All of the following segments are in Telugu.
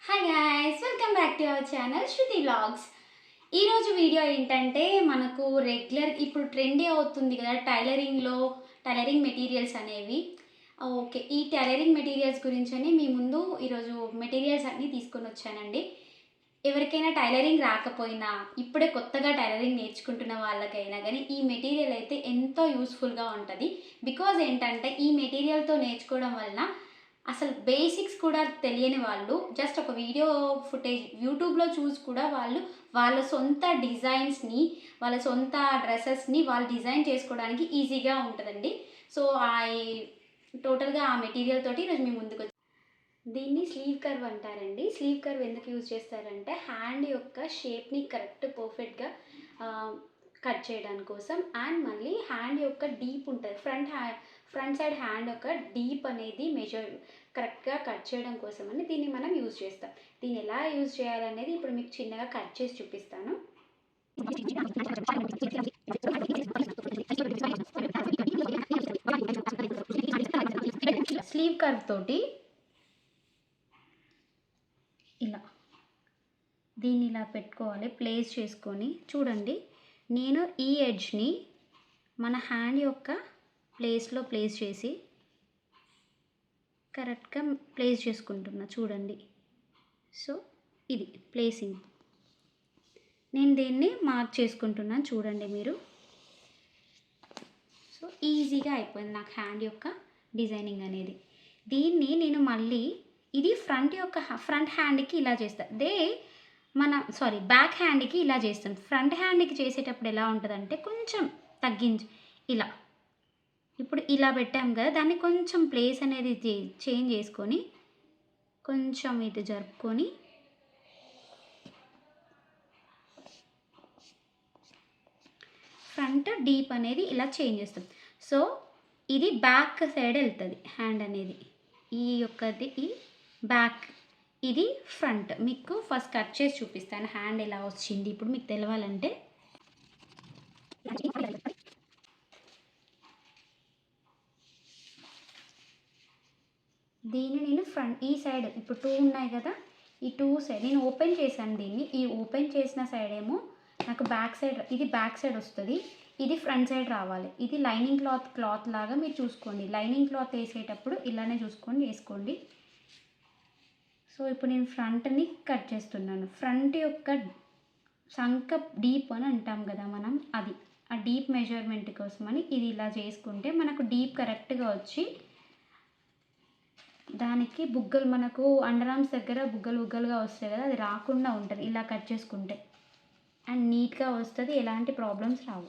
Hi guys, welcome back to our channel Shruti vlogs. ఈరోజు వీడియో ఏంటంటే మనకు రెగ్యులర్ ఇప్పుడు ట్రెండీ అవుతుంది కదా టైలరింగ్ మెటీరియల్స్ అనేవి. ఓకే, ఈ టైలరింగ్ మెటీరియల్స్ గురించని మీ ముందు ఈరోజు మెటీరియల్స్ అన్నీ తీసుకొని వచ్చానండి. ఎవరికైనా టైలరింగ్ రాకపోయినా, ఇప్పుడే కొత్తగా టైలరింగ్ నేర్చుకుంటున్న వాళ్ళకైనా కానీ ఈ మెటీరియల్ అయితే ఎంతో యూస్ఫుల్గా ఉంటుంది. బికాజ్ ఏంటంటే ఈ మెటీరియల్తో నేర్చుకోవడం వలన అసలు బేసిక్స్ కూడా తెలియని వాళ్ళు జస్ట్ ఒక వీడియో ఫుటేజ్ యూట్యూబ్లో చూసి కూడా వాళ్ళు వాళ్ళ సొంత డిజైన్స్ని, వాళ్ళ సొంత డ్రెస్సెస్ని వాళ్ళు డిజైన్ చేసుకోవడానికి ఈజీగా ఉంటుందండి. సో టోటల్గా ఆ మెటీరియల్ తోటి ఈరోజు మీ ముందుకు దీన్ని స్లీవ్ కర్వ్ అంటారండి. స్లీవ్ కర్వ్ ఎందుకు యూజ్ చేస్తారంటే హ్యాండ్ యొక్క షేప్ని కరెక్ట్ పర్ఫెక్ట్గా కట్ చేయడానికి కోసం, అండ్ మళ్ళీ హ్యాండ్ యొక్క డీప్ ఉంటుంది, ఫ్రంట్ సైడ్ హ్యాండ్ యొక్క డీప్ అనేది మెజర్ కరెక్ట్గా కట్ చేయడం కోసం అని దీన్ని మనం యూజ్ చేస్తాం. దీన్ని ఎలా యూజ్ చేయాలనేది ఇప్పుడు మీకు చిన్నగా కట్ చేసి చూపిస్తాను. స్లీవ్ కర్వ్ తోటి ఇలా దీన్ని ఇలా పెట్టుకోవాలి, ప్లేస్ చేసుకొని చూడండి. నేను ఈ ఎడ్జ్ని మన హ్యాండ్ యొక్క ప్లేస్లో ప్లేస్ చేసి కరెక్ట్గా ప్లేస్ చేసుకుంటున్నా చూడండి. సో ఇది ప్లేసింగ్, నేను దీన్ని మార్క్ చేసుకుంటున్నాను చూడండి మీరు. సో ఈజీగా అయిపోయింది నాకు హ్యాండ్ యొక్క డిజైనింగ్ అనేది. దీన్ని నేను మళ్ళీ ఇది ఫ్రంట్ హ్యాండ్కి ఇలా చేస్తాను, బ్యాక్ హ్యాండ్కి ఇలా చేస్తాను. ఫ్రంట్ హ్యాండ్కి చేసేటప్పుడు ఎలా ఉంటుందంటే కొంచెం తగ్గించి ఇలా, ఇప్పుడు ఇలా పెట్టాం కదా, దాన్ని కొంచెం ప్లేస్ అనేది చేంజ్ చేసుకొని కొంచెం ఇటు జరుపుకొని ఫ్రంట్ డీప్ అనేది ఇలా చేంజ్ చేస్తాం. సో ఇది బ్యాక్ సైడ్ వెళ్తుంది హ్యాండ్ అనేది, ఈ యొక్కది ఈ బ్యాక్, ఇది ఫ్రంట్. మీకు ఫస్ట్ కట్ చేసి చూపిస్తాను హ్యాండ్ ఎలా వచ్చింది ఇప్పుడు మీకు తెలవాలంటే. దీన్ని నేను ఫ్రంట్ ఈ సైడ్ ఇప్పుడు 2 ఉన్నాయి కదా, ఈ 2 సైడ్ నేను ఓపెన్ చేశాను దీన్ని. ఈ ఓపెన్ చేసిన సైడ్ ఏమో నాకు బ్యాక్ సైడ్, ఇది బ్యాక్ సైడ్ వస్తుంది, ఇది ఫ్రంట్ సైడ్ రావాలి. ఇది లైనింగ్ క్లాత్ లాగా మీరు చూసుకోండి. లైనింగ్ క్లాత్ వేసేటప్పుడు ఇలానే చూసుకొని వేసుకోండి. సో ఇప్పుడు నేను ఫ్రంట్ని కట్ చేస్తున్నాను. ఫ్రంట్ యొక్క సంక డీప్ అని అంటాం కదా మనం, అది ఆ డీప్ మెజర్మెంట్ కోసమని ఇది ఇలా చేసుకుంటే మనకు డీప్ కరెక్ట్గా వచ్చి దానికి బుగ్గలు, మనకు అండర్ ఆర్మ్స్ దగ్గర బుగ్గలుగా వస్తాయి కదా, అది రాకుండా ఉంటుంది ఇలా కట్ చేసుకుంటే. అండ్ నీట్గా వస్తుంది, ఎలాంటి ప్రాబ్లమ్స్ రావు.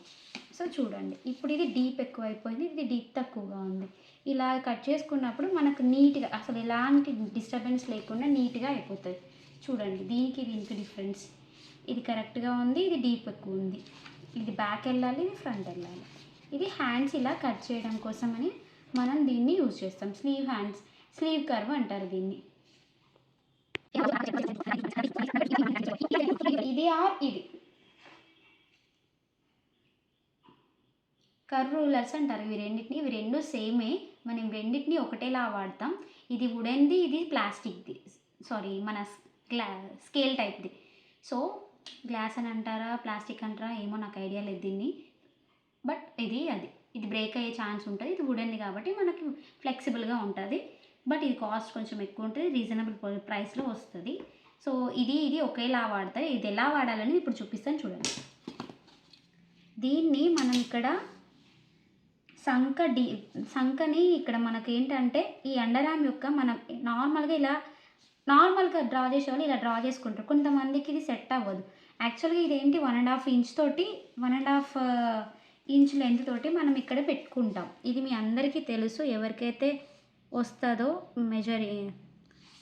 సో చూడండి ఇప్పుడు ఇది డీప్ ఎక్కువ అయిపోయింది, ఇది డీప్ తక్కువగా ఉంది. ఇలా కట్ చేసుకున్నప్పుడు మనకు నీట్గా అసలు ఎలాంటి డిస్టర్బెన్స్ లేకుండా నీట్గా అయిపోతుంది. చూడండి దీనికి డిఫరెన్స్, ఇది కరెక్ట్గా ఉంది, ఇది డీప్ ఎక్కువ ఉంది. ఇది బ్యాక్ వెళ్ళాలి, ఇది ఫ్రంట్ వెళ్ళాలి. ఇది హ్యాండ్స్ ఇలా కట్ చేయడం కోసమని మనం దీన్ని యూజ్ చేస్తాం. స్లీవ్ కర్వ్ అంటారు దీన్ని. ఇది కర్వ్ రూలర్స్ అంటారు ఇవి రెండు సేమే, మనం రెండింటిని ఒకటేలా వాడతాం. ఇది వుడెన్ది, ఇది ప్లాస్టిక్ది, మన స్కేల్ టైప్ది. సో గ్లాస్ అని అంటారా ప్లాస్టిక్ అంటారా ఏమో నాకు ఐడియా లేదు దీన్ని, బట్ ఇది బ్రేక్ అయ్యే ఛాన్స్ ఉంటుంది. ఇది వుడెన్ది కాబట్టి మనకి ఫ్లెక్సిబుల్గా ఉంటుంది, బట్ ఇది కాస్ట్ కొంచెం ఎక్కువ ఉంటుంది, రీజనబుల్ ప్రైస్లో వస్తుంది. సో ఇది ఒకేలా వాడతారు. ఇది ఎలా వాడాలని ఇప్పుడు చూపిస్తాను చూడండి. దీన్ని మనం ఇక్కడ సంకని ఇక్కడ మనకి ఏంటంటే ఈ అండర్ ఆర్మ్ యొక్క మనం నార్మల్గా డ్రా చేసేవాళ్ళు ఇలా డ్రా చేసుకుంటారు. కొంతమందికి ఇది సెట్ అవ్వదు. యాక్చువల్గా ఇదేంటి 1.5 ఇంచ్ తోటి 1.5 ఇంచ్ లెంత్ తోటి మనం ఇక్కడ పెట్టుకుంటాం. ఇది మీ అందరికీ తెలుసు, ఎవరికైతే వస్తుందో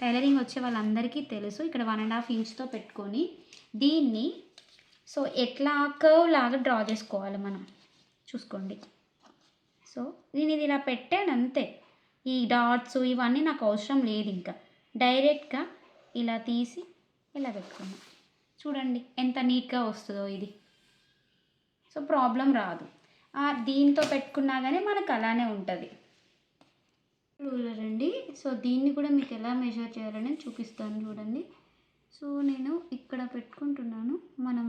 టైలరింగ్ వచ్చే వాళ్ళందరికీ తెలుసు. ఇక్కడ 1.5 ఇంచ్తో పెట్టుకొని దీన్ని సో ఎట్లా కర్వ్ లాగా డ్రా చేసుకోవాలి మనం చూసుకోండి. సో నేను ఇది ఇలా పెట్టాను అంతే, ఈ డాట్స్ ఇవన్నీ నాకు అవసరం లేదు. ఇంకా డైరెక్ట్గా ఇలా తీసి ఇలా పెట్టుకున్నాను. చూడండి ఎంత నీట్గా వస్తుందో ఇది. సో ప్రాబ్లం రాదు, దీంతో పెట్టుకున్నా కానీ మనకు అలానే ఉంటుంది. రూలర్ అండి. సో దీన్ని కూడా మీకు ఎలా మెజర్ చేయాలని చూపిస్తాను చూడండి. సో నేను ఇక్కడ పెట్టుకుంటున్నాను. మనం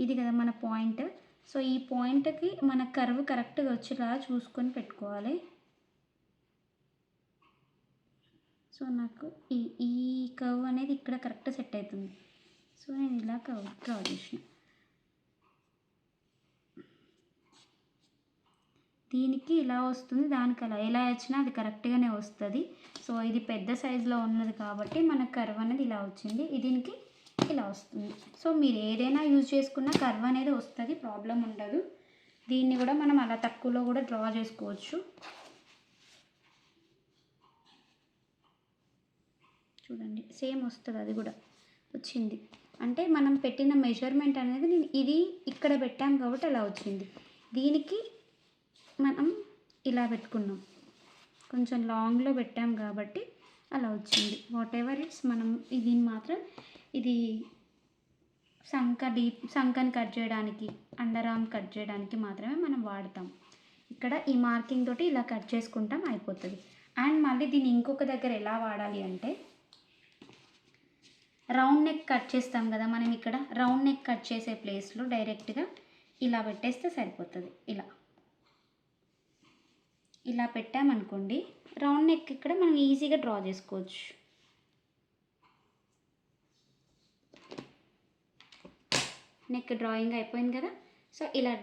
ఇది కదా మన పాయింట్. సో ఈ పాయింట్కి మన కర్వ్ కరెక్ట్గా వచ్చేలా చూసుకొని పెట్టుకోవాలి. సో నాకు ఈ ఈ కర్వ్ అనేది ఇక్కడ కరెక్ట్ సెట్ అవుతుంది. సో నేను ఇలా కర్వ్ డ్రా చేసిన. దీనికి ఇలా వస్తుంది, దానికి అలా ఎలా వచ్చినా అది కరెక్ట్గానే వస్తుంది. సో ఇది పెద్ద సైజులో ఉన్నది కాబట్టి మన కర్వ్ అనేది ఇలా వచ్చింది. దీనికి ఇలా వస్తుంది. సో మీరు ఏదైనా యూజ్ చేసుకున్న కర్వ్ అనేది వస్తుంది, ప్రాబ్లం ఉండదు. దీన్ని కూడా మనం అలా తక్కువలో కూడా డ్రా చేసుకోవచ్చు. చూడండి సేమ్ వస్తుంది, అది కూడా వచ్చింది. అంటే మనం పెట్టిన మెజర్మెంట్ అనేది ఇది ఇక్కడ పెట్టాం కాబట్టి అలా వచ్చింది. దీనికి మనం ఇలా పెట్టుకున్నాం, కొంచెం లాంగ్లో పెట్టాం కాబట్టి అలా వచ్చింది. వాట్ ఎవర్ ఇట్స్, మనం ఇది మాత్రం ఇది సంకని కట్ చేయడానికి, అండర్ ఆర్మ్ కట్ చేయడానికి మాత్రమే మనం వాడతాం. ఇక్కడ ఈ మార్కింగ్ తోటి ఇలా కట్ చేసుకుంటాం, అయిపోతుంది. అండ్ మళ్ళీ దీన్ని ఇంకొక దగ్గర ఎలా వాడాలి అంటే, రౌండ్ నెక్ కట్ చేస్తాం కదా మనం, ఇక్కడ రౌండ్ నెక్ కట్ చేసే ప్లేస్లో డైరెక్ట్గా ఇలా పెట్టేస్తే సరిపోతుంది. ఇలా పెట్టామనుకోండి, రౌండ్ నెక్ ఇక్కడ మనం ఈజీగా డ్రా చేసుకోవచ్చు. నెక్ డ్రాయింగ్ అయిపోయింది కదా. సో ఇలా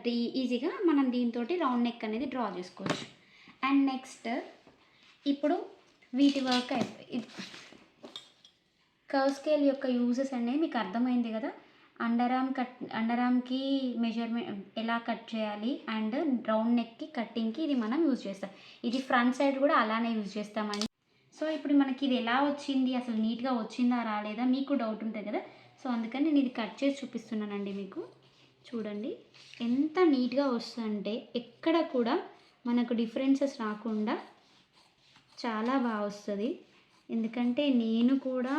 ఈజీగా మనం దీంతో రౌండ్ నెక్ అనేది డ్రా చేసుకోవచ్చు. అండ్ నెక్స్ట్ ఇప్పుడు వీటి వర్క్ అయిపోయి కర్వ్ స్కేల్ యొక్క యూజెస్ అనేవి మీకు అర్థమైంది కదా. అండర్ ఆర్మ్కి మెజర్మెంట్ ఎలా కట్ చేయాలి, అండ్ రౌండ్ నెక్కి కట్టింగ్కి ఇది మనం యూజ్ చేస్తాం. ఇది ఫ్రంట్ సైడ్ కూడా అలానే యూజ్ చేస్తామండి. సో ఇప్పుడు మనకి ఇది ఎలా వచ్చింది, అసలు నీట్గా వచ్చిందా రాలేదా మీకు డౌట్ ఉంటుంది కదా. సో అందుకని నేను ఇది కట్ చేసి చూపిస్తున్నానండి మీకు. చూడండి ఎంత నీట్గా వస్తుందంటే ఎక్కడ కూడా మనకు డిఫరెన్సెస్ రాకుండా చాలా బాగా వస్తుంది. ఎందుకంటే నేను కూడా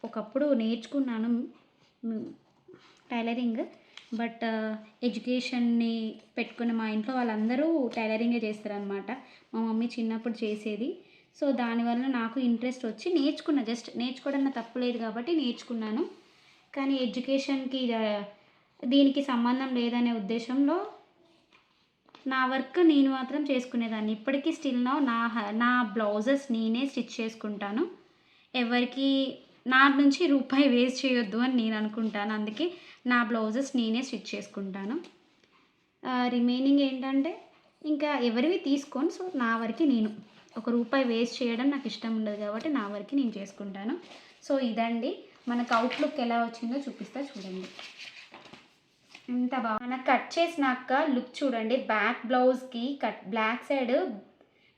ఒకప్పుడు నేర్చుకున్నాను టైలరింగ్, బట్ ఎడ్యుకేషన్ని పెట్టుకుని మా ఇంట్లో వాళ్ళందరూ టైలరింగే చేస్తారనమాట. మా మమ్మీ చిన్నప్పుడు చేసేది. సో దానివల్ల నాకు ఇంట్రెస్ట్ వచ్చి నేర్చుకున్నా. జస్ట్ నేర్చుకోవడం తప్పులేదు కాబట్టి నేర్చుకున్నాను. కానీ ఎడ్యుకేషన్కి దీనికి సంబంధం లేదనే ఉద్దేశంలో నా వర్క్ నేను మాత్రం చేసుకునేదాన్ని. ఇప్పటికీ స్టిల్ నా బ్లౌజెస్ నేనే స్టిచ్ చేసుకుంటాను. ఎవరికి నా నుంచి రూపాయి వేస్ట్ చేయొద్దు అని నేను అనుకుంటాను. అందుకే నా బ్లౌజెస్ నేనే స్టిచ్ చేసుకుంటాను. రిమైనింగ్ ఏంటంటే ఇంకా ఎవరివి తీసుకొని, సో నా వరకు నేను ఒక రూపాయి వేస్ట్ చేయడం నాకు ఇష్టం ఉండదు కాబట్టి నా వరకు నేను చేసుకుంటాను. సో ఇదండి మనకు అవుట్లుక్ ఎలా వచ్చిందో చూపిస్తా చూడండి. ఎంత బాగా మనకు కట్ చేసినాక లుక్ చూడండి. బ్లౌజ్కి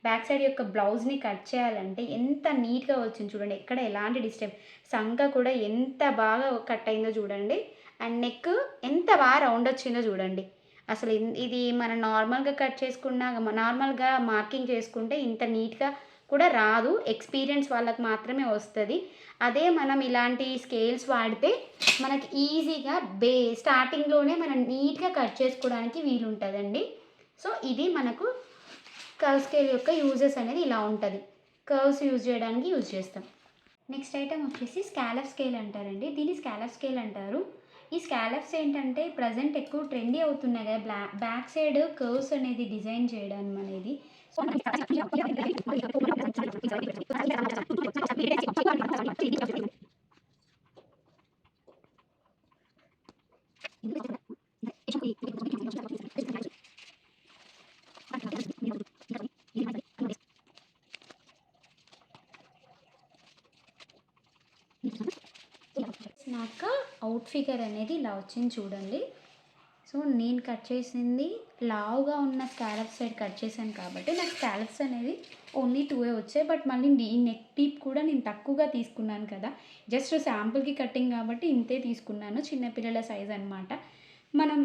బ్యాక్ సైడ్ యొక్క బ్లౌజ్ని కట్ చేయాలంటే ఎంత నీట్గా వచ్చింది చూడండి. ఎక్కడ ఎలాంటి డిస్టర్బ్, సంక కూడా ఎంత బాగా కట్ అయిందో చూడండి. అండ్ నెక్ ఎంత బాగా రౌండ్ వచ్చిందో చూడండి. అసలు ఇది మనం నార్మల్గా కట్ చేసుకున్నా, నార్మల్గా మార్కింగ్ చేసుకుంటే ఇంత నీట్గా కూడా రాదు. ఎక్స్పీరియన్స్ వాళ్ళకి మాత్రమే వస్తుంది. అదే మనం ఇలాంటి స్కేల్స్ వాడితే మనకి ఈజీగా స్టార్టింగ్లోనే మనం నీట్గా కట్ చేసుకోవడానికి వీలు ఉంటుందండి. సో ఇది మనకు కర్వ్ స్కేల్ యొక్క యూజెస్ అనేది ఇలా ఉంటుంది. కర్వ్స్ యూజ్ చేయడానికి యూజ్ చేస్తాం. నెక్స్ట్ ఐటమ్ వచ్చేసి స్కాలప్ స్కేల్ అంటారండి. దీన్ని స్కాలప్ స్కేల్ అంటారు. ఈ స్కాలప్స్ ఏంటంటే ప్రజెంట్ ఎక్కువ ట్రెండీ అవుతున్నాయి కదా, బ్యాక్ సైడ్ కర్వ్స్ అనేది డిజైన్ చేయడం అనేది. నాకు అవుట్ ఫిగర్ అనేది ఇలా వచ్చింది చూడండి. సో నేను కట్ చేసింది లావుగా ఉన్న స్కాలప్ సైడ్ కట్ చేశాను కాబట్టి నాకు స్కాలప్స్ అనేది ఓన్లీ 2 వచ్చాయి. బట్ మళ్ళీ ఈ నెక్ డీప్ కూడా నేను తక్కువగా తీసుకున్నాను కదా, జస్ట్ శాంపుల్కి కటింగ్ కాబట్టి ఇంతే తీసుకున్నాను. చిన్నపిల్లల సైజ్ అనమాట. మనం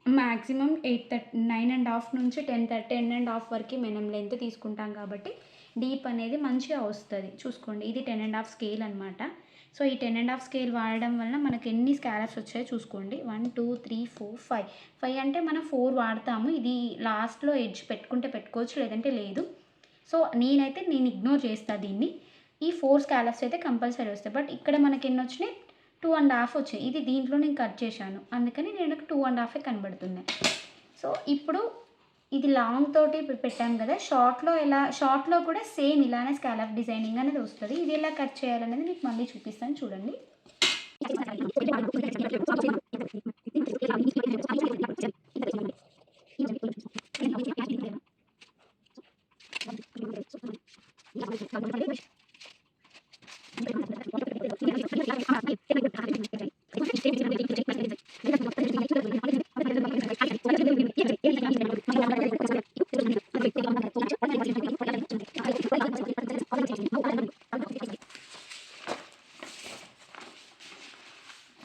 మ్యాక్సిమం 9.5 నుంచి 10.5 వరకు మనం లెంత్ తీసుకుంటాం కాబట్టి డీప్ అనేది మంచిగా వస్తుంది. చూసుకోండి ఇది 10.5 స్కేల్ అనమాట. సో ఈ 10.5 స్కేల్ వాడడం వల్ల మనకి ఎన్ని స్కాలప్స్ వచ్చాయో చూసుకోండి. 1 2 3 4 5 అంటే మనం 4 వాడతాము. ఇది లాస్ట్లో ఎడ్జ్ పెట్టుకుంటే పెట్టుకోవచ్చు, లేదంటే లేదు. సో నేను ఇగ్నోర్ చేస్తాను దీన్ని. ఈ 4 స్కాలప్స్ అయితే కంపల్సరీ వస్తాయి. బట్ ఇక్కడ మనకి ఎన్ని వచ్చినాయి, 2.5 వచ్చాయి. ఇది దీంట్లో నేను కట్ చేశాను, అందుకని నేను 2.5 కనబడుతున్నాయి. సో ఇప్పుడు ఇది లాంగ్ తోటి పెట్టాం కదా, షార్ట్లో కూడా సేమ్ ఇలానే స్కాలప్ డిజైనింగ్ అనేది వస్తుంది. ఇది ఎలా కట్ చేయాలనేది మీకు మళ్ళీ చూపిస్తాను చూడండి.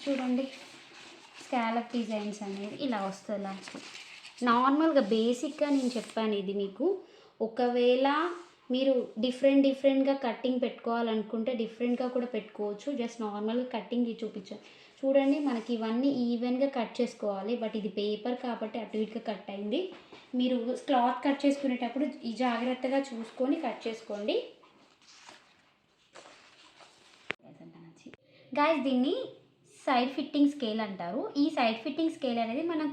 చూడండి స్కాలప్ డిజైన్స్ అనేది ఇలా వస్తుంది లాస్ట్. నార్మల్గా బేసిక్గా నేను చెప్పాను ఇది మీకు. ఒకవేళ మీరు డిఫరెంట్గా కట్టింగ్ పెట్టుకోవాలనుకుంటే డిఫరెంట్గా కూడా పెట్టుకోవచ్చు. జస్ట్ నార్మల్గా కట్టింగ్ చూపించాను చూడండి. మనకి ఇవన్నీ ఈవెన్గా కట్ చేసుకోవాలి, బట్ ఇది పేపర్ కాబట్టి అటు ఇటుగా కట్ అయింది. మీరు క్లాత్ కట్ చేసుకునేటప్పుడు ఈ జాగ్రత్తగా చూసుకొని కట్ చేసుకోండి గాయస్. దీన్ని సైడ్ ఫిట్టింగ్ స్కేల్ అంటారు. ఈ సైడ్ ఫిట్టింగ్ స్కేల్ అనేది మనం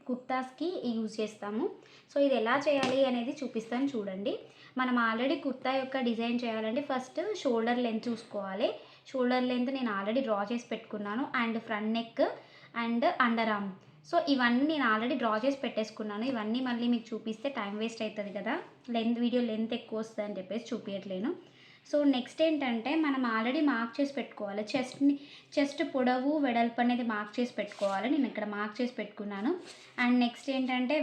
కుర్తాస్కి యూజ్ చేస్తాము. సో ఇది ఎలా చేయాలి అనేది చూపిస్తాను చూడండి. మనం ఆల్రెడీ కుర్తా యొక్క డిజైన్ చేయాలంటే ఫస్ట్ షోల్డర్ లెంత్ చూసుకోవాలి. షోల్డర్ లెంత్ నేను ఆల్రెడీ డ్రా చేసి పెట్టుకున్నాను, and front neck and under arm. So ఇవన్నీ నేను ఆల్రెడీ డ్రా చేసి పెట్టేసుకున్నాను. ఇవన్నీ మళ్ళీ మీకు చూపిస్తే టైం వేస్ట్ అవుతుంది కదా, వీడియో లెంత్ ఎక్కువ వస్తుంది అని చెప్పేసి చూపించట్లేను. సో నెక్స్ట్ ఏంటంటే మనం ఆల్రెడీ మార్క్ చేసి పెట్టుకోవాలి. చెస్ట్ పొడవు వెడల్పు అనేది మార్క్ చేసి పెట్టుకోవాలి. నేను ఇక్కడ మార్క్ చేసి పెట్టుకున్నాను. అండ్ నెక్స్ట్ ఏంటంటే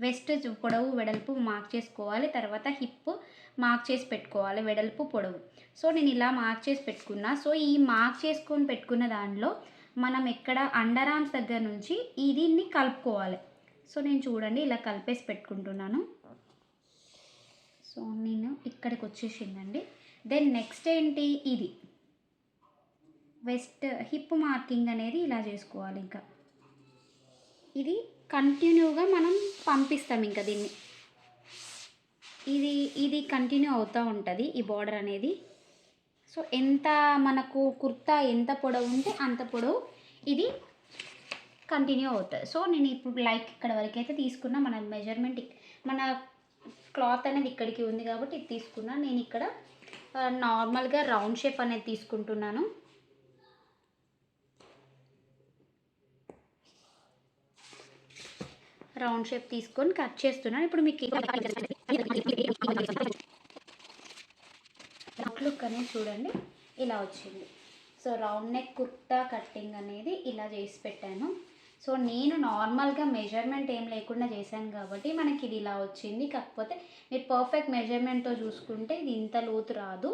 వెస్ట్ పొడవు వెడల్పు మార్క్ చేసుకోవాలి. తర్వాత హిప్ మార్క్ చేసి పెట్టుకోవాలి, వెడల్పు పొడవు. సో నేను ఇలా మార్క్ చేసి పెట్టుకున్నా. సో ఈ మార్క్ చేసుకొని పెట్టుకున్న దానిలో మనం ఎక్కడ అండర్ ఆర్మ్స్ దగ్గర నుంచి దీన్ని కలుపుకోవాలి. సో నేను చూడండి ఇలా కలిపేసి పెట్టుకుంటున్నాను. సో నేను ఇక్కడికి వచ్చేసిందండి. దెన్ నెక్స్ట్ ఏంటి, ఇది వెస్ట్ హిప్ మార్కింగ్ అనేది ఇలా చేసుకోవాలి. ఇంకా ఇది కంటిన్యూగా మనం పంపిస్తాం ఇంకా దీన్ని. ఇది కంటిన్యూ అవుతూ ఉంటుంది ఈ బార్డర్ అనేది. సో ఎంత మనకు కుర్తా ఎంత పొడవు ఉంటే అంత పొడవు ఇది కంటిన్యూ అవుతుంది. సో నేను ఇప్పుడు లైక్ ఇక్కడ వరకు అయితే తీసుకున్నా. మన మెజర్మెంట్ మన క్లాత్ అనేది ఇక్కడికి ఉంది కాబట్టి ఇది తీసుకున్నా. నేను ఇక్కడ నార్మల్గా రౌండ్ షేప్ అనేది తీసుకుంటున్నాను. రౌండ్ షేప్ తీసుకొని కట్ చేస్తున్నాను. ఇప్పుడు మీకు లుక్ అనేది చూడండి ఇలా వచ్చింది. So round neck kurta cutting అనేది ఇలా చేసి పెట్టాను. సో నేను నార్మల్గా మెజర్మెంట్ ఏం లేకుండా చేశాను కాబట్టి మనకి ఇది ఇలా వచ్చింది. కాకపోతే మీరు పర్ఫెక్ట్ మెజర్మెంట్తో చూసుకుంటే ఇది ఇంత లోతు రాదు,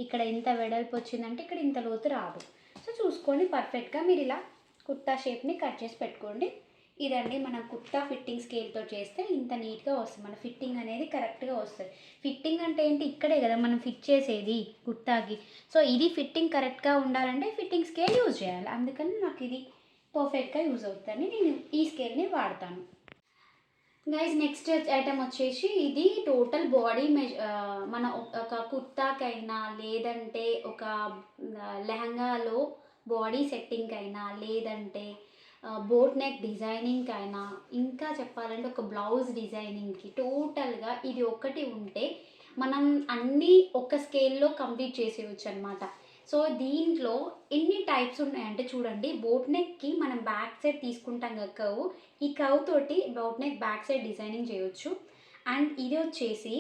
ఇక్కడ ఇంత వెడల్పు వచ్చిందంటే ఇక్కడ ఇంత లోతు రాదు. సో చూసుకొని పర్ఫెక్ట్గా మీరు ఇలా కుర్తా షేప్ని కట్ చేసి పెట్టుకోండి. ఇదండి మనం కుర్తా ఫిట్టింగ్ స్కేల్తో చేస్తే ఇంత నీట్గా వస్తుంది. మన ఫిట్టింగ్ అనేది కరెక్ట్గా వస్తుంది. ఫిట్టింగ్ అంటే ఏంటి, ఇక్కడే కదా మనం ఫిట్ చేసేది కుర్తాకి. సో ఇది ఫిట్టింగ్ కరెక్ట్గా ఉండాలంటే ఫిట్టింగ్ స్కేల్ యూజ్ చేయాలి. అందుకని నాకు ఇది పర్ఫెక్ట్గా యూజ్ అవుతుందని నేను ఈ స్కేల్ని వాడతాను. గైస్ నెక్స్ట్ ఐటమ్ వచ్చేసి ఇది టోటల్ బాడీ మన ఒక కుర్తాకైనా లేదంటే ఒక లెహంగాలో బాడీ సెట్టింగ్ అయినా లేదంటే బోట్ నెక్ డిజైనింగ్కి అయినా ఇంకా చెప్పాలంటే ఒక బ్లౌజ్ డిజైనింగ్కి టోటల్గా ఇది ఒకటి ఉంటే మనం అన్నీ ఒక స్కేల్లో కంప్లీట్ చేసేయచ్చు అనమాట. సో దీంట్లో ఎన్ని టైప్స్ ఉన్నాయంటే చూడండి, బోట్ నెక్కి మనం బ్యాక్ సైడ్ తీసుకుంటాం కదా కర్వ్, ఈ కర్వ్ తోటి boat neck back side designing చేయొచ్చు. అండ్ ఇది వచ్చేసి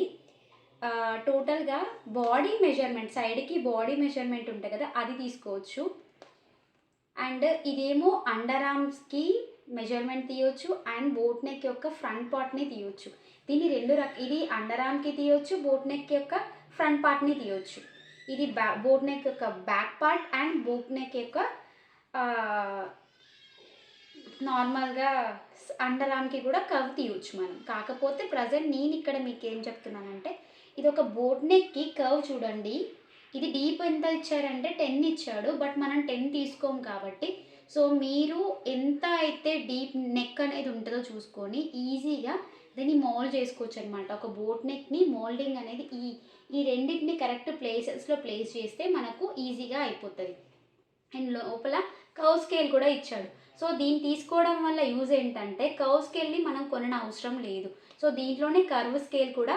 టోటల్గా బాడీ మెజర్మెంట్, సైడ్కి బాడీ మెజర్మెంట్ ఉంటుంది కదా అది తీసుకోవచ్చు. అండ్ ఇదేమో అండర్ ఆర్మ్స్కి మెజర్మెంట్ తీయొచ్చు అండ్ బోట్ నెక్ యొక్క ఫ్రంట్ పార్ట్ని తీయొచ్చు. దీన్ని ఇది అండర్ ఆర్మ్కి తీయొచ్చు, బోట్ నెక్ యొక్క ఫ్రంట్ పార్ట్ని తీయొచ్చు. ఇది బోట్ నెక్ యొక్క back part and boat neck యొక్క నార్మల్గా అండర్ ఆర్మ్కి కూడా కర్వ్ తీయొచ్చు మనం. కాకపోతే ప్రజెంట్ నేను ఇక్కడ మీకు ఏం చెప్తున్నానంటే ఇది ఒక బోట్ నెక్కి కర్వ్ చూడండి. ఇది డీప్ ఎంత ఇచ్చారంటే 10 ఇచ్చాడు, బట్ మనం 10 తీసుకోము కాబట్టి సో మీరు ఎంత అయితే డీప్ నెక్ అనేది ఉంటుందో చూసుకొని ఈజీగా దీన్ని మోల్డ్ చేసుకోవచ్చు అనమాట. ఒక బోట్ నెక్ని మోల్డింగ్ అనేది ఈ రెండింటిని కరెక్ట్ ప్లేసెస్లో ప్లేస్ చేస్తే మనకు ఈజీగా అయిపోతుంది. అండ్ లోపల కర్వ్ స్కేల్ కూడా ఇచ్చాడు. సో దీన్ని తీసుకోవడం వల్ల యూజ్ ఏంటంటే కర్వ్ స్కేల్ని మనం కొనడం అవసరం లేదు. సో దీంట్లోనే కర్వ్ స్కేల్ కూడా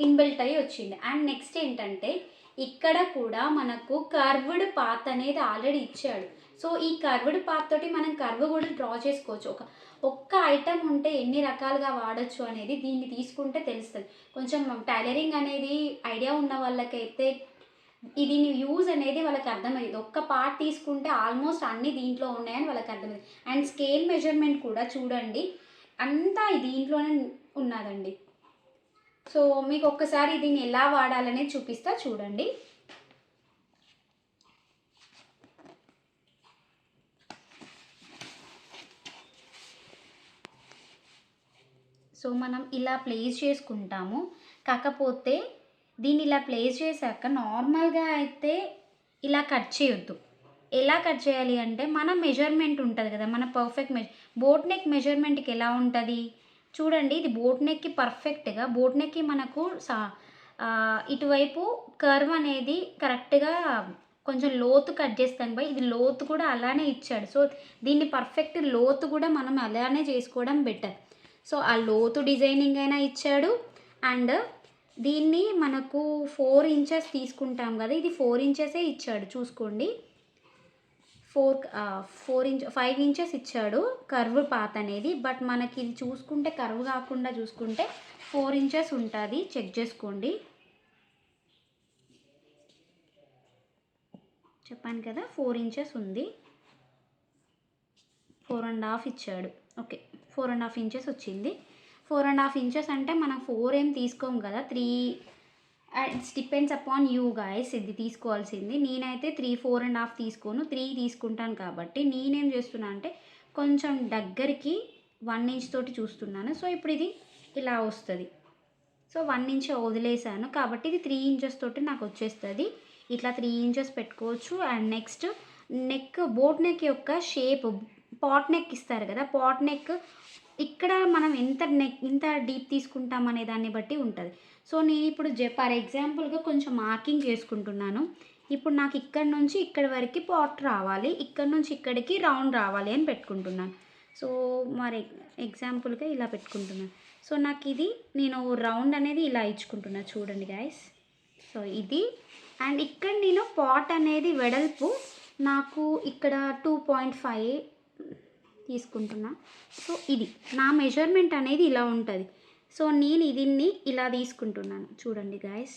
ఇన్బిల్ట్ అయ్యి వచ్చింది. అండ్ నెక్స్ట్ ఏంటంటే ఇక్కడ కూడా మనకు కర్వ్డ్ పాత్ అనేది ఆల్రెడీ ఇచ్చాడు. సో ఈ కర్వ్డ్ పాత్ తోటి మనం కర్వ్ కూడా డ్రా చేసుకోవచ్చు. ఒక్క ఐటమ్ ఉంటే ఎన్ని రకాలుగా వాడచ్చు అనేది దీన్ని తీసుకుంటే తెలుస్తుంది. కొంచెం టైలరింగ్ అనేది ఐడియా ఉన్న వాళ్ళకైతే దీని యూజ్ అనేది వాళ్ళకి అర్థమయ్యేది. ఒక్క పార్ట్ తీసుకుంటే ఆల్మోస్ట్ అన్నీ దీంట్లో ఉన్నాయని వాళ్ళకి అర్థమైంది. అండ్ స్కేల్ మెజర్మెంట్ కూడా చూడండి అంతా దీంట్లోనే ఉన్నదండి. సో మీకు ఒక్కసారి దీన్ని ఎలా వాడాలనేది చూపిస్తా చూడండి. సో మనం ఇలా ప్లేస్ చేసుకుంటాము. కాకపోతే దీన్ని ఇలా ప్లేస్ చేశాక నార్మల్గా అయితే ఇలా కట్ చేయొద్దు. ఎలా కట్ చేయాలి అంటే మన మెజర్మెంట్ ఉంటుంది కదా, మన పర్ఫెక్ట్ బోట్ నెక్ మెజర్మెంట్కి ఎలా ఉంటుంది చూడండి. ఇది బోట్ నెక్కి పర్ఫెక్ట్గా బోట్ నెక్కి మనకు ఇటువైపు కర్వ్ అనేది కరెక్ట్గా కొంచెం లోతు కట్ చేస్తాను బై, ఇది లోతు కూడా అలానే ఇచ్చాడు. సో దీన్ని పర్ఫెక్ట్ లోతు కూడా మనం అలానే చేసుకోవడం బెటర్. సో ఆ లోతు డిజైనింగ్ అయినా ఇచ్చాడు. అండ్ దీన్ని మనకు 4 ఇంచెస్ తీసుకుంటాం కదా, ఇది 4 ఇంచెసే ఇచ్చాడు చూసుకోండి. 5 ఇంచెస్ ఇచ్చాడు కర్వ్ పాత్ అనేది. బట్ మనకి ఇది చూసుకుంటే కర్వ్ కాకుండా చూసుకుంటే 4 ఇంచెస్ ఉంటుంది. చెక్ చేసుకోండి. చెప్పాను కదా 4 ఇంచెస్ ఉంది. 4.5 ఇచ్చాడు. ఓకే 4.5 ఇంచెస్ వచ్చింది. 4.5 ఇంచెస్ అంటే మనం 4 ఏం తీసుకోము కదా, 3. It's depends upon you guys ఇది తీసుకోవాల్సింది. నేనైతే 4.5 తీసుకోను, 3 తీసుకుంటాను. కాబట్టి నేనేం చేస్తున్నా అంటే కొంచెం దగ్గరికి 1 ఇంచ్ తోటి చూస్తున్నాను. సో ఇప్పుడు ఇది ఇలా వస్తుంది. సో 1 ఇంచ్ వదిలేసాను కాబట్టి ఇది 3 ఇంచెస్ తోటి నాకు వచ్చేస్తుంది. ఇట్లా 3 ఇంచెస్ పెట్టుకోవచ్చు. And next neck, boat neck యొక్క షేప్ పాట్ నెక్ ఇస్తారు కదా, పాట్ నెక్ ఇక్కడ మనం ఎంత డీప్ తీసుకుంటాం అనే దాన్ని బట్టి ఉంటుంది. సో నేను ఇప్పుడు ఫర్ ఎగ్జాంపుల్గా కొంచెం మార్కింగ్ చేసుకుంటున్నాను. ఇప్పుడు నాకు ఇక్కడ నుంచి ఇక్కడి వరకు పాట్ రావాలి, ఇక్కడ నుంచి ఇక్కడికి రౌండ్ రావాలి అని పెట్టుకుంటున్నాను. సో మరి ఎగ్జాంపుల్గా ఇలా పెట్టుకుంటున్నాను. సో నాకు ఇది నేను రౌండ్ అనేది ఇలా ఇచ్చుకుంటున్నాను చూడండి గైస్. సో ఇది అండ్ ఇక్కడ నేను పాట్ అనేది వెడల్పు నాకు ఇక్కడ 2.5 తీసుకుంటున్నా. సో ఇది నా మెజర్మెంట్ అనేది ఇలా ఉంటుంది. సో నేను దీన్ని ఇలా తీసుకుంటున్నాను చూడండి గైస్.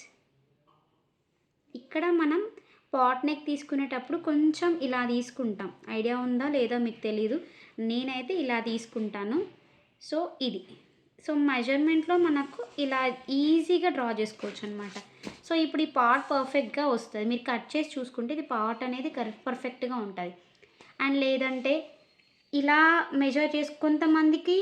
ఇక్కడ మనం పాట్ నెక్ తీసుకునేటప్పుడు కొంచెం ఇలా తీసుకుంటాం, ఐడియా ఉందా లేదా మీకు తెలీదు, నేనైతే ఇలా తీసుకుంటాను. సో ఇది సో మెజర్మెంట్లో మనకు ఇలా ఈజీగా డ్రా చేసుకోవచ్చు అనమాట. సో ఇప్పుడు ఈ పార్ట్ పర్ఫెక్ట్గా వస్తుంది. మీరు కట్ చేసి చూసుకుంటే ఇది పార్ట్ అనేది పర్ఫెక్ట్గా ఉంటుంది. అండ్ లేదంటే ఇలా మెజర్ చేసి కొంతమందికి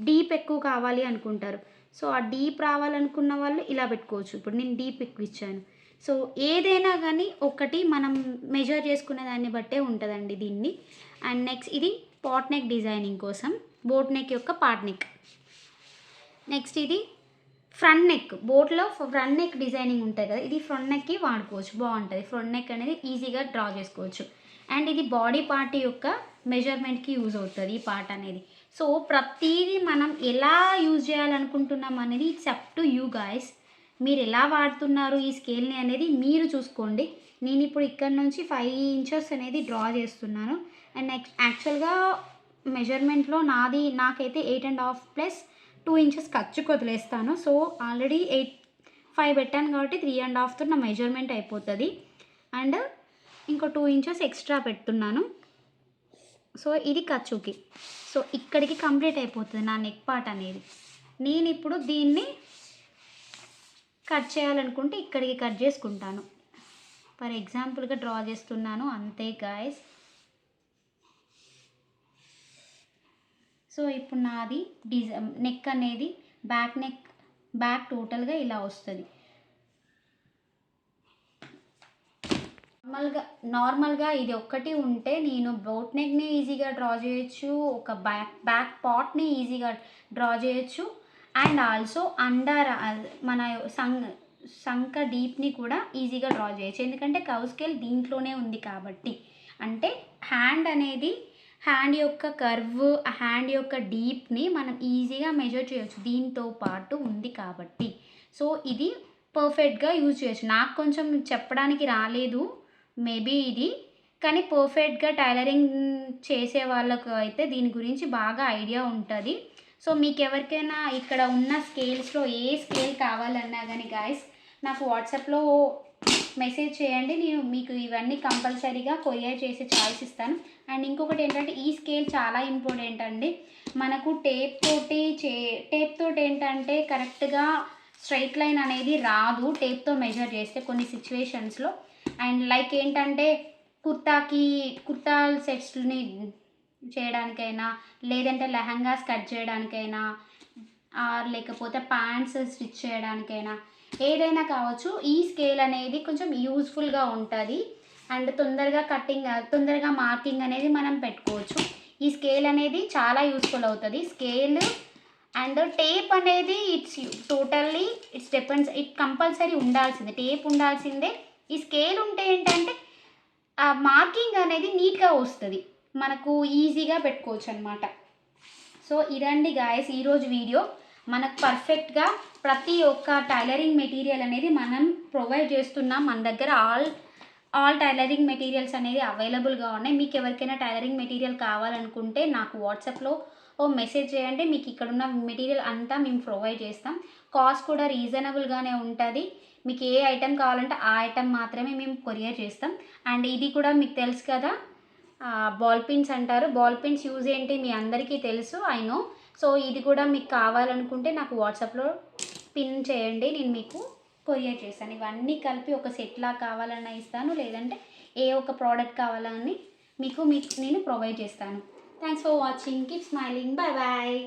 డీప్ ఎక్కువ కావాలి అనుకుంటారు. సో ఆ డీప్ రావాలనుకున్న వాళ్ళు ఇలా పెట్టుకోవచ్చు. ఇప్పుడు నేను డీప్ ఎక్కువ ఇచ్చాను. సో ఏదైనా కానీ ఒకటి మనం మెజర్ చేసుకునే దాన్ని బట్టే ఉంటుందండి దీన్ని. అండ్ నెక్స్ట్ ఇది పాట్ నెక్ డిజైనింగ్ కోసం బోట్ నెక్ యొక్క పార్ట్ నెక్. నెక్స్ట్ ఇది ఫ్రంట్ నెక్, బోట్లో ఫ్రంట్ నెక్ డిజైనింగ్ ఉంటుంది కదా, ఇది ఫ్రంట్ నెక్కి వాడుకోవచ్చు, బాగుంటుంది. ఫ్రంట్ నెక్ అనేది ఈజీగా డ్రా చేసుకోవచ్చు. అండ్ ఇది బాడీ పార్ట్ యొక్క మెజర్మెంట్కి యూజ్ అవుతుంది ఈ పార్ట్ అనేది. సో ప్రతిదీ మనం ఎలా యూజ్ చేయాలనుకుంటున్నాం అనేది it's up to you guys. మీరు ఎలా వాడుతున్నారు ఈ స్కేల్ని అనేది మీరు చూసుకోండి. నేను ఇప్పుడు ఇక్కడ నుంచి 5 ఇంచెస్ అనేది డ్రా చేస్తున్నాను. అండ్ యాక్చువల్గా మెజర్మెంట్లో నాకైతే 8.5 ప్లస్ 2 ఇంచెస్ ఖర్చుకు వదిలేస్తాను. సో ఆల్రెడీ 5 పెట్టాను కాబట్టి 3.5తో నా మెజర్మెంట్ అయిపోతుంది. అండ్ ఇంకో 2 ఇంచెస్ ఎక్స్ట్రా పెడుతున్నాను. సో ఇది ఖర్చుకి. సో ఇక్కడికి కంప్లీట్ అయిపోతుంది నా నెక్ పార్ట్ అనేది. నేను ఇప్పుడు దీన్ని కట్ చేయాలనుకుంటే ఇక్కడికి కట్ చేసుకుంటాను. ఫర్ ఎగ్జాంపుల్గా డ్రా చేస్తున్నాను అంతే గాయస్. సో ఇప్పుడు నాది నెక్ అనేది బ్యాక్ టోటల్గా ఇలా వస్తుంది. నార్మల్గా ఇది ఒక్కటి ఉంటే నేను బోట్ నెక్ని ఈజీగా డ్రా చేయొచ్చు, ఒక బ్యాక్ పార్ట్ని ఈజీగా డ్రా చేయొచ్చు. అండ్ ఆల్సో అండర్ మన సంక డీప్ని కూడా ఈజీగా డ్రా చేయొచ్చు, ఎందుకంటే కవ్ స్కేల్ దీంట్లోనే ఉంది కాబట్టి. అంటే హ్యాండ్ యొక్క కర్వ్, హ్యాండ్ యొక్క డీప్ని మనం ఈజీగా మెజర్ చేయొచ్చు దీంతో పాటు ఉంది కాబట్టి. సో ఇది పర్ఫెక్ట్గా యూజ్ చేయొచ్చు. నాకు కొంచెం చెప్పడానికి రాలేదు మేబీ ఇది, కానీ పర్ఫెక్ట్గా టైలరింగ్ చేసే వాళ్ళకు అయితే దీని గురించి బాగా ఐడియా ఉంటుంది. సో మీకు ఎవరికైనా ఇక్కడ ఉన్న స్కేల్స్లో ఏ స్కేల్ కావాలన్నా కానీ గాయస్ నాకు వాట్సాప్లో మెసేజ్ చేయండి, నేను మీకు ఇవన్నీ కంపల్సరీగా కొరియర్ చేసే ఛాయిస్ ఇస్తాను. అండ్ ఇంకొకటి ఏంటంటే ఈ స్కేల్ చాలా ఇంపార్టెంట్ అండి. మనకు టేప్ తోటి ఏంటంటే కరెక్ట్గా స్ట్రైట్ లైన్ అనేది రాదు టేప్తో మెజర్ చేస్తే కొన్ని సిచ్యువేషన్స్లో. అండ్ లైక్ ఏంటంటే కుర్తా సెట్స్ని చేయడానికైనా, లేదంటే లెహంగాస్ కట్ చేయడానికైనా, లేకపోతే ప్యాంట్స్ స్టిచ్ చేయడానికైనా, ఏదైనా కావచ్చు, ఈ స్కేల్ అనేది కొంచెం యూస్ఫుల్గా ఉంటుంది. అండ్ తొందరగా మార్కింగ్ అనేది మనం పెట్టుకోవచ్చు. ఈ స్కేల్ అనేది చాలా యూస్ఫుల్ అవుతుంది. స్కేల్ అండ్ టేప్ అనేది ఇట్స్ డిపెండ్స్, ఇట్ కంపల్సరీ ఉండాల్సిందే, టేప్ ఉండాల్సిందే. ఈ స్కేల్ ఉంటే ఏంటంటే ఆ మార్కింగ్ అనేది నీట్గా వస్తుంది, మనకు ఈజీగా పెట్టుకోవచ్చు అనమాట. సో ఇదండి గాయస్ ఈరోజు వీడియో. మనకు పర్ఫెక్ట్గా ప్రతి ఒక్క టైలరింగ్ మెటీరియల్ అనేది మనం ప్రొవైడ్ చేస్తున్నాం. మన దగ్గర ఆల్ టైలరింగ్ మెటీరియల్స్ అనేది అవైలబుల్గా ఉన్నాయి. మీకు ఎవరికైనా టైలరింగ్ మెటీరియల్ కావాలనుకుంటే నాకు వాట్సాప్లో మెసేజ్ చేయండి, మీకు ఇక్కడ ఉన్న మెటీరియల్ అంతా మేము ప్రొవైడ్ చేస్తాం. కాస్ట్ కూడా రీజనబుల్గానే ఉంటుంది. మీకు ఏ ఐటెం కావాలంటే ఆ ఐటెం మాత్రమే మేము కొరియర్ చేస్తాం. అండ్ ఇది కూడా మీకు తెలుసు కదా, బాల్ పిన్స్ అంటారు. బాల్ పిన్స్ యూజ్ ఏంటి మీ అందరికీ తెలుసు, ఐ నో. సో ఇది కూడా మీకు కావాలనుకుంటే నాకు వాట్సాప్లో పిన్ చేయండి, నేను మీకు కొరియర్ చేస్తాను. ఇవన్నీ కలిపి ఒక సెట్లా కావాలన్నా ఇస్తాను, లేదంటే ఏ ఒక ప్రోడక్ట్ కావాలని మీకు నేను ప్రొవైడ్ చేస్తాను. Thanks for watching, keep smiling, bye bye.